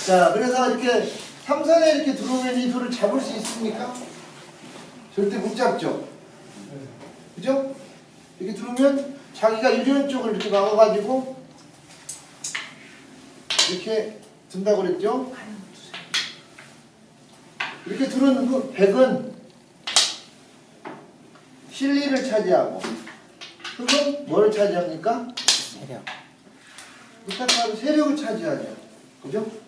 자, 그래서 이렇게 삼선에 이렇게 들어오면 이 돌을 잡을 수 있습니까? 절대 못 잡죠. 그죠? 이렇게 들어오면 자기가 유리원 쪽을 이렇게 막아가지고 이렇게 든다고 그랬죠? 이렇게 들어오는 그 백은 실리를 차지하고 흙은 뭐를 차지합니까? 세력. 부탁하고 세력을 차지하죠. 그죠?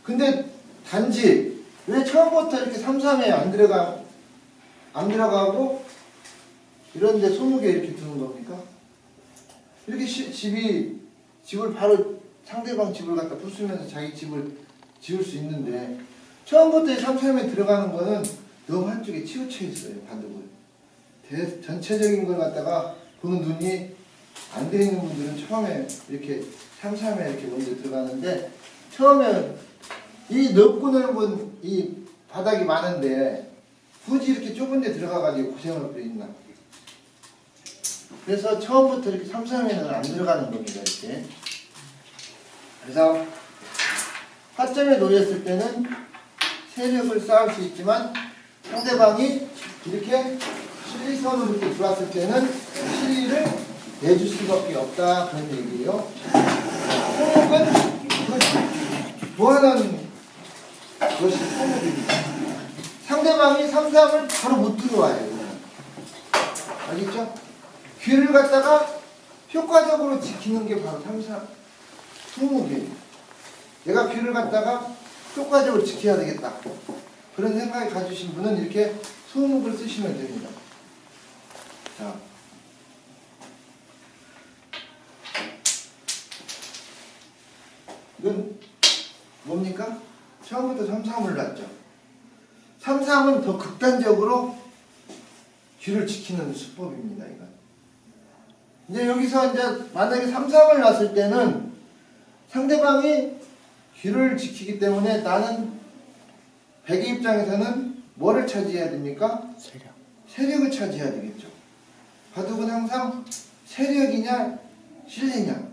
근데 단지 왜 처음부터 이렇게 삼삼에 안 들어가고 이런데 20개 이렇게 두는 겁니까? 이렇게 집을 바로 상대방 집을 갖다 부수면서 자기 집을 지을 수 있는데 처음부터 이 삼삼에 들어가는 거는 너무 한쪽에 치우쳐 있어요. 바둑을. 전체적인 걸 갖다가 보는 눈이 안 돼 있는 분들은 처음에 이렇게 삼삼에 이렇게 먼저 들어가는데 처음에 이 넓고 넓은 이 바닥이 많은데 굳이 이렇게 좁은 데 들어가가지고 고생할 필요 있나? 그래서 처음부터 이렇게 삼삼에는 안 들어가는 겁니다. 이렇게. 그래서 화점에 놓였을 때는 세력을 쌓을 수 있지만 상대방이 이렇게 실리선으로 이렇게 들어왔을 때는 실리를 내줄 수밖에 없다 그런 얘기예요. 토목은 뭐하는 것이 토목입니다. 상대방이 삼삼을 바로 못 들어와요. 알겠죠? 귀를 갖다가 효과적으로 지키는 게 바로 삼삼 토목이에요. 내가 귀를 갖다가 효과적으로 지켜야 되겠다. 그런 생각을 가지신 분은 이렇게 소목을 쓰시면 됩니다. 자. 이건 뭡니까? 처음부터 삼삼을 놨죠. 삼삼은 더 극단적으로 귀를 지키는 수법입니다. 이건. 이제 여기서 이제 만약에 삼삼을 놨을 때는 상대방이 귀를 지키기 때문에 나는 백의 입장에서는 뭐를 차지해야 됩니까? 세력. 세력을 차지해야 되겠죠. 바둑은 항상 세력이냐 실리냐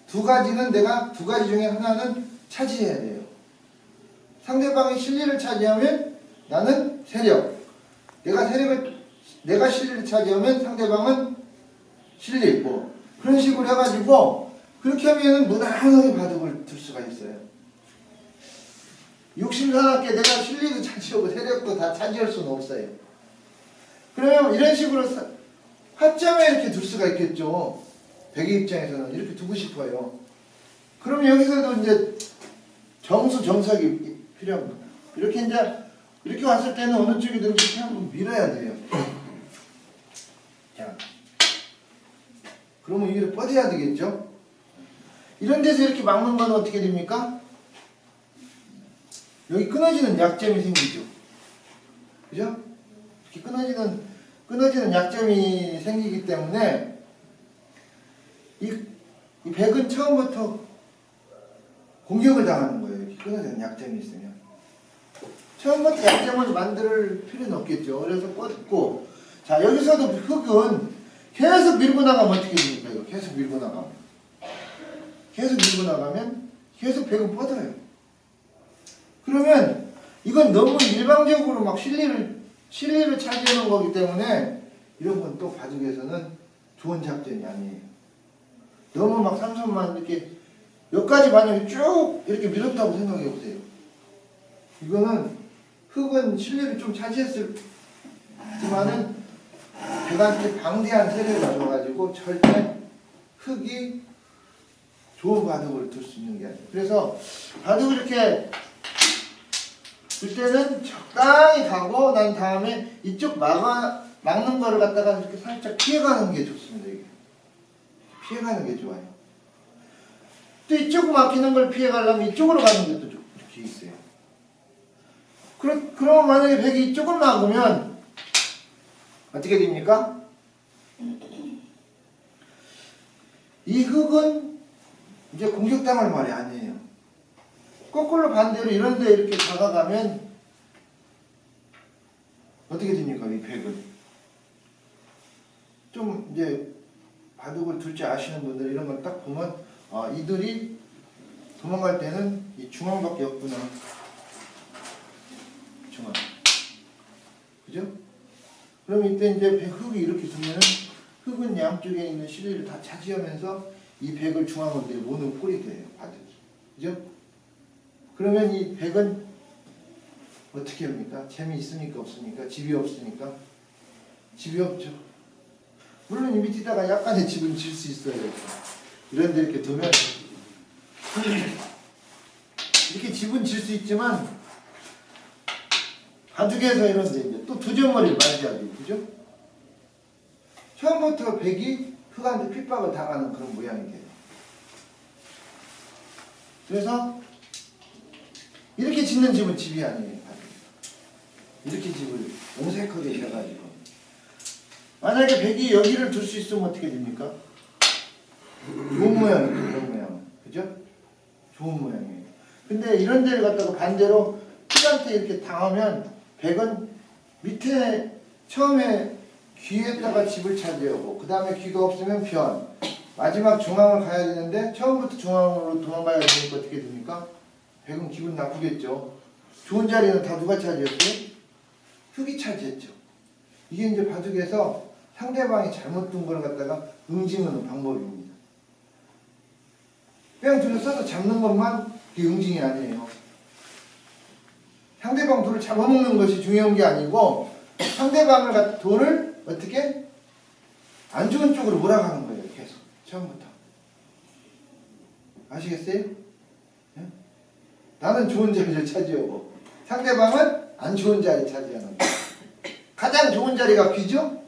두 가지는 내가 두 가지 중에 하나는 차지해야 돼요. 상대방이 실리를 차지하면 나는 세력. 내가 실리를 차지하면 상대방은 실리. 뭐 그런 식으로 해가지고 그렇게 하면은 무난하게 바둑을 둘 수가 있어요. 욕심사납게 내가 실리도 차지하고 세력도 다 차지할 수는 없어요. 그러면 이런 식으로 화점에 이렇게 둘 수가 있겠죠. 백의 입장에서는 이렇게 두고 싶어요. 그러면 여기서도 이제 정석이 필요합니다. 이렇게 이제 이렇게 왔을 때는 어느 쪽이든 이렇게 한번 밀어야 돼요. 자, 그러면 위로 뻗어야 되겠죠. 이런 데서 이렇게 막는 건 어떻게 됩니까? 여기 끊어지는 약점이 생기죠. 그죠? 이렇게 끊어지는 약점이 생기기 때문에 이 백은 처음부터 공격을 당하는 거예요. 이렇게 끊어지는 약점이 있으면. 처음부터 약점을 만들 필요는 없겠죠. 그래서 뻗고. 자, 여기서도 흙은 계속 밀고 나가면 어떻게 됩니까? 이거 계속 밀고 나가면. 계속 밀고 나가면 계속 백은 뻗어요. 그러면 이건 너무 일방적으로 막 실리를 차지하는 거기 때문에 이런 건 또 바둑에서는 좋은 작전이 아니에요. 너무 막 삼선만 이렇게 여기까지 만약에 쭉 이렇게 밀었다고 생각해 보세요. 이거는 흙은 실리를 좀 차지했지만은 백한테 방대한 세력을 가져가지고 절대 흙이 좋은 바둑을 둘 수 있는 게 아니에요. 그래서 바둑을 이렇게 둘 때는 적당히 가고 난 다음에 이쪽 막는 거를 갖다가 이렇게 살짝 피해가는 게 좋습니다. 이게. 피해가는 게 좋아요. 또 이쪽 막히는 걸 피해가려면 이쪽으로 가는 것도 이렇게 있어요. 그러면 만약에 백이 이쪽을 막으면 어떻게 됩니까? 이 흙은 이제 공격당할 말이 아니에요. 거꾸로 반대로 이런 데 이렇게 다가가면 어떻게 됩니까? 이 백은 좀 이제 바둑을 둘 줄 아시는 분들 이런 걸 딱 보면 이들이 도망갈 때는 이 중앙밖에 없구나. 중앙. 그죠? 그럼 이때 이제 흙이 이렇게 두면은 흙은 양쪽에 있는 실리를 다 차지하면서 이 백을 중앙으로 내모는 꼴이 돼요. 바둑이. 그죠? 그러면 이 백은 어떻게 합니까? 재미 있습니까? 없습니까? 집이 없으니까? 집이 없죠. 물론 이 밑에다가 약간의 집은 질 수 있어요. 이런 데 이렇게 두면 이렇게 집은 질 수 있지만 바둑에서 이런 데 이제 또 두점머리를 맞이하죠. 그죠? 처음부터 백이 흙한테 핍박을 당하는 그런 모양이 돼요. 그래서 이렇게 짓는 집은 집이 아니에요. 이렇게 집을 옹색하게 해가지고 만약에 백이 여기를 둘 수 있으면 어떻게 됩니까? 좋은 모양이죠. 좋은 모양. 그죠? 좋은 모양이에요. 근데 이런 데를 갖다가 반대로 흙한테 이렇게 당하면 백은 밑에 처음에 귀에다가 집을 차지하고 그 다음에 귀가 없으면 변 마지막 중앙을 가야 되는데 처음부터 중앙으로 도망가야 되니까 어떻게 됩니까? 백은 기분 나쁘겠죠. 좋은 자리는 다 누가 차지했어요? 흙이 차지했죠. 이게 이제 바둑에서 상대방이 잘못 둔 걸 갖다가 응징하는 방법입니다. 그냥 둘을 써서 잡는 것만 그게 응징이 아니에요. 상대방 돌을 잡아먹는 것이 중요한 게 아니고 상대방을 돌을 어떻게 안 좋은 쪽으로 몰아가는 거예요. 계속 처음부터. 아시겠어요? 네? 나는 좋은 자리를 차지하고 상대방은 안 좋은 자리 차지하는 거예요. 가장 좋은 자리가 귀죠?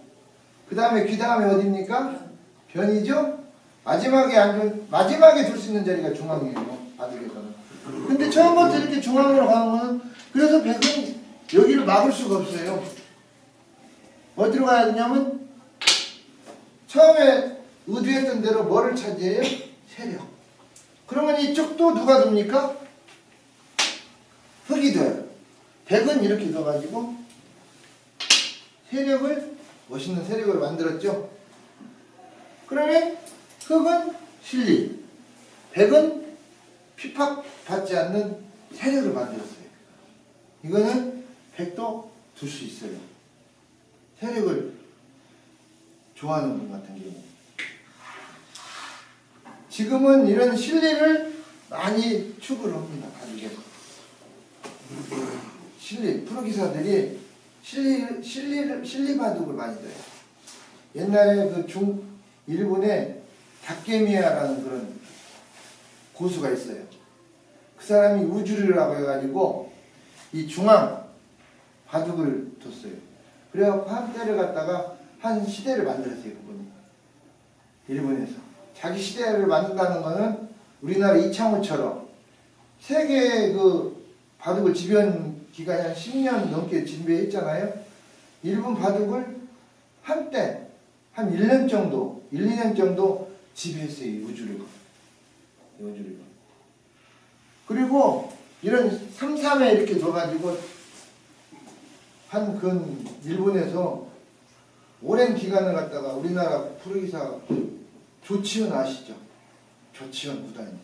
그 다음에 귀 다음에 어디입니까? 변이죠? 마지막에 둘 수 있는 자리가 중앙이에요. 바둑에서는. 근데 처음부터 이렇게 중앙으로 가는 거는 그래서 백은 여기를 막을 수가 없어요. 어디로 가야 되냐면 처음에 의도했던 대로 뭐를 차지해요? 세력. 그러면 이쪽도 누가 둡니까? 흙이 돼요. 백은 이렇게 둬가지고 세력을 멋있는 세력을 만들었죠. 그러면 흙은 실리, 백은 핍박받지 않는 세력을 만들었어요. 이거는 백도 둘 수 있어요. 세력을 좋아하는 분 같은 경우. 지금은 이런 실리를 많이 추구를 합니다. 바둑에서. 실리, 프로기사들이 실리 바둑을 많이 둬요. 옛날에 일본에 다케미야라는 그런 고수가 있어요. 그 사람이 우주류라고 해가지고 이 중앙 바둑을 뒀어요. 그래갖고 한때를 갖다가 한 시대를 만들었어요. 그분이. 일본에서. 자기 시대를 만든다는 거는 우리나라 이창호처럼 세계 바둑을 지배한 기간이 한 10년 넘게 지배했잖아요. 일본 바둑을 한때 한 1년 정도, 1, 2년 정도 지배했어요. 이 우주류가. 그리고 이런 3-3에 이렇게 둬가지고 일본에서 오랜 기간을 갖다가 우리나라 프로기사 조치현 아시죠? 조치현 구단이.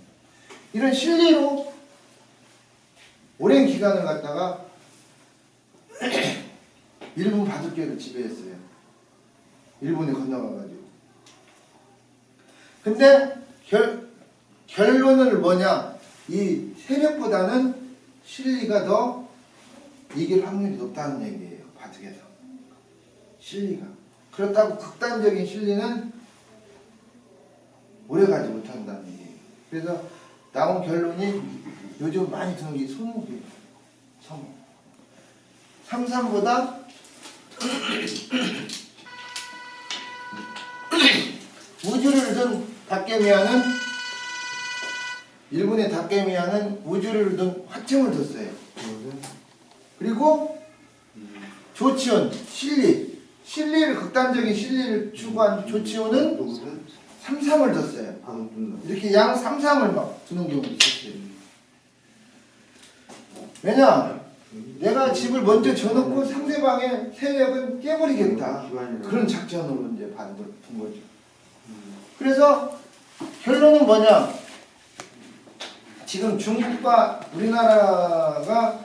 이런 실리로 오랜 기간을 갖다가 일본 바둑계를 지배했어요. 일본에 건너가가지고. 근데 결론은 뭐냐? 이 세력보다는 실리가 더 이길 확률이 높다는 얘기예요. 바둑에서. 실리가. 그렇다고 극단적인 실리는 오래가지 못한다는 얘기예요. 그래서 나온 결론이 요즘 많이 드는 게 손목이에요. 손목. 3-3보다 우주를 둔 다케미야는 일본의 다케미야는 우주를 둔 화청을 뒀어요. 그리고 조치현, 실리를 극단적인 실리를 추구한 조치현은 3-3을 뒀어요. 이렇게 양 3-3을 막 두는 경우도 있었어요. 왜냐? 내가 집을 먼저 져놓고 상대방의 세력은 깨버리겠다. 그런 작전으로 이제 바둑을 둔 거죠. 그래서 결론은 뭐냐? 지금 중국과 우리나라가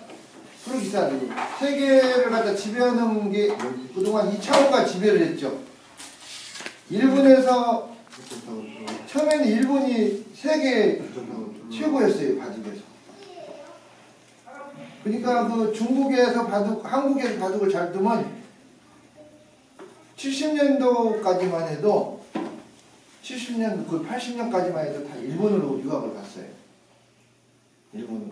프로기사들이 세계를 갖다 지배하는 게 그동안 2차원과 지배를 했죠. 일본에서 처음에는 일본이 세계 최고였어요, 바둑에서. 그러니까 그 중국에서 바둑, 한국에서 바둑을 잘 두면 70년도까지만 해도 70년, 그 80년까지만 해도 다 일본으로 유학을 갔어요. 일본으로.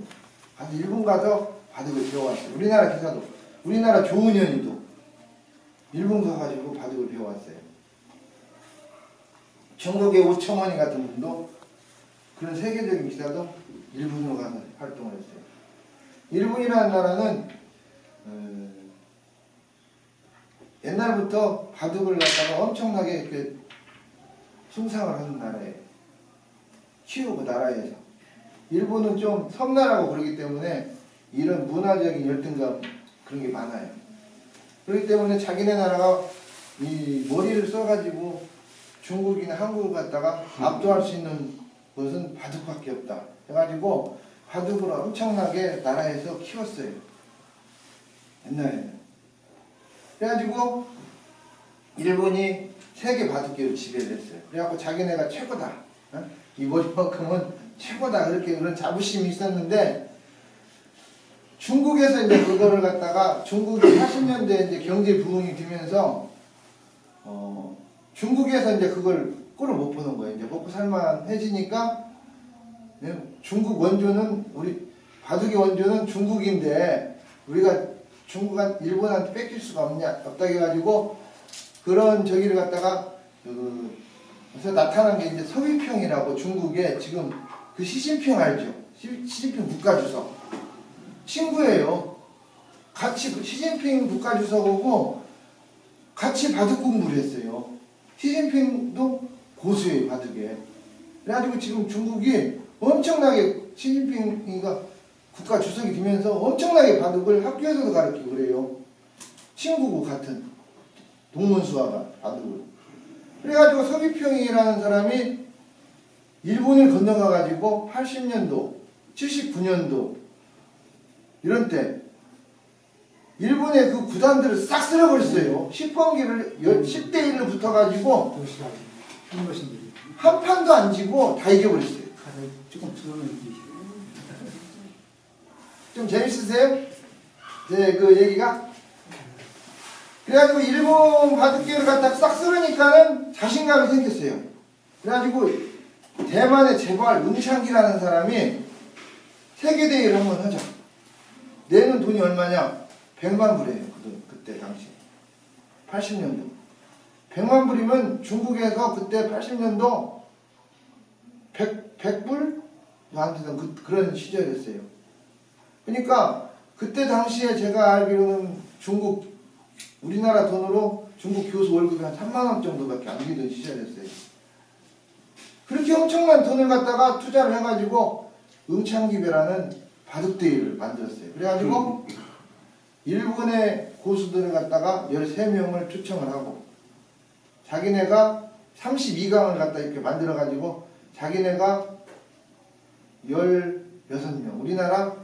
가서 일본 가서 바둑을 배워왔어요. 우리나라 기사도, 우리나라 조은현이도 일본 가가지고 바둑을 배워왔어요. 중국의 오청원이 같은 분도 그런 세계적인 기사도 일본으로 가서 활동을 했어요. 일본이라는 나라는 옛날부터 바둑을 갖다가 엄청나게 이렇게 숭상을 하는 나라예요. 키우고 나라에서. 일본은 좀 섬나라고 그러기 때문에 이런 문화적인 열등감 그런 게 많아요. 그렇기 때문에 자기네 나라가 이 머리를 써가지고 중국이나 한국을 갖다가 압도할 수 있는 것은 바둑밖에 없다. 해가지고 바둑을 엄청나게 나라에서 키웠어요. 옛날에는. 그래가지고 일본이 세계 바둑계를 지배를 했어요. 그래갖고 자기네가 최고다. 이 머리만큼은 최고다. 그렇게 그런 자부심이 있었는데 중국에서 이제 그거를 갖다가 중국이 80년대에 이제 경제 부흥이 되면서 중국에서 이제 그걸 꼴을 못 보는 거예요. 이제 먹고 살만해지니까 중국 원조는 우리 바둑의 원조는 중국인데 우리가 중국한 일본한테 뺏길 수가 없다 해가지고 그런 저기를 갖다가 그래서 나타난 게 이제 서귀평이라고 중국에 지금 그 시진핑 알죠? 시진핑 국가주석 친구예요. 같이 그 시진핑 국가주석하고 같이 바둑 공부를 했어요. 시진핑도 고수예요, 바둑에. 그래가지고 지금 중국이 엄청나게 시진핑이가 국가주석이 되면서 엄청나게 바둑을 학교에서도 가르치고 그래요. 친구고 같은 동문수화가 바둑을. 그래가지고 서귀평이라는 사람이 일본을 건너가가지고 80년도, 79년도 이런 때 일본의 그 구단들을 싹 쓸어버렸어요. 10번기를 10대 1로 붙어가지고 한 판도 안 지고 다 이겨버렸어요. 좀 재밌으세요? 네, 그 얘기가? 그래가지고 일본 바둑계를 갖다 싹 쓸으니까는 자신감이 생겼어요. 그래가지고 대만의 재벌 응창기라는 사람이 세계대회를 한번 하자. 내는 돈이 얼마냐? 100만 불이에요. 그때 당시. 80년도. 100만 불이면 중국에서 그때 80년도 100불? 나한테는 그런 시절이었어요. 그러니까 그때 당시에 제가 알기로는 중국 우리나라 돈으로 중국 교수 월급이 한 3만 원 정도밖에 안 되던 시절이었어요. 그렇게 엄청난 돈을 갖다가 투자를 해가지고 응창기배라는 바둑대회를 만들었어요. 그래가지고 일본의 고수들을 갖다가 13명을 초청을 하고 자기네가 32강을 갖다 이렇게 만들어가지고 자기네가 16명 우리나라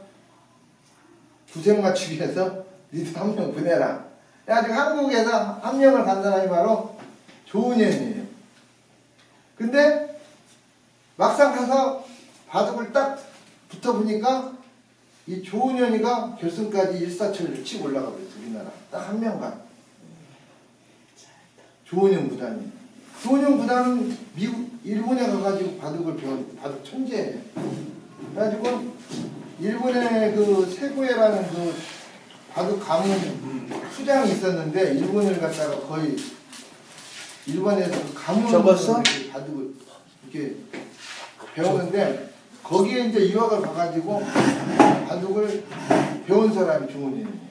구색 맞추기에서 니도 한 명 보내라. 그래가지고 한국에서 한 명을 간 사람이 바로 조은현이에요. 근데 막상 가서 바둑을 딱 붙어보니까 이 조은현이가 결승까지 일사천리를 치고 올라가 버렸어요. 우리나라 딱 한 명간. 조은현 구단이. 조은현 구단은 일본에 가가지고 바둑을 배운 바둑 천재예요. 그래가지고 일본의 그 세구에라는 그 바둑 가문 수장이 있었는데 일본을 갖다가 거의 일본에서 그 가문으로 바둑을 이렇게 배우는데 거기에 이제 유학을 가가지고 바둑을 배운 사람이 조은현이에요.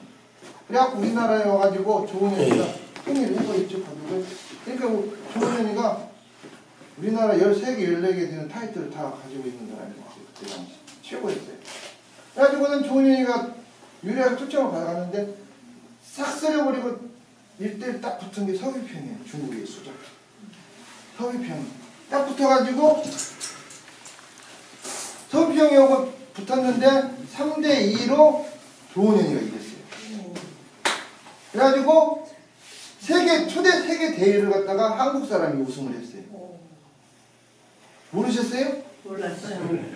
그래갖고 우리나라에 와가지고 조은현이가 흥미를 해고 있죠, 바둑을. 그러니까 조은현이가 우리나라 13개, 14개 되는 타이틀을 다 가지고 있는 사람이었어요. 그때 당시. 최고였어요. 그래가지고는 조은현이가 유리하게 초청을 받아갔는데 싹 쓸어버리고 1대1 딱 붙은 게 서귀평이에요. 중국의 수장. 서귀평. 딱 붙어가지고 서귀평 한국형하고 붙었는데 3대2로 조은현이가 이겼어요. 그래가지고 초대 세계 대회를 갖다가 한국 사람이 우승을 했어요. 모르셨어요? 몰랐어요.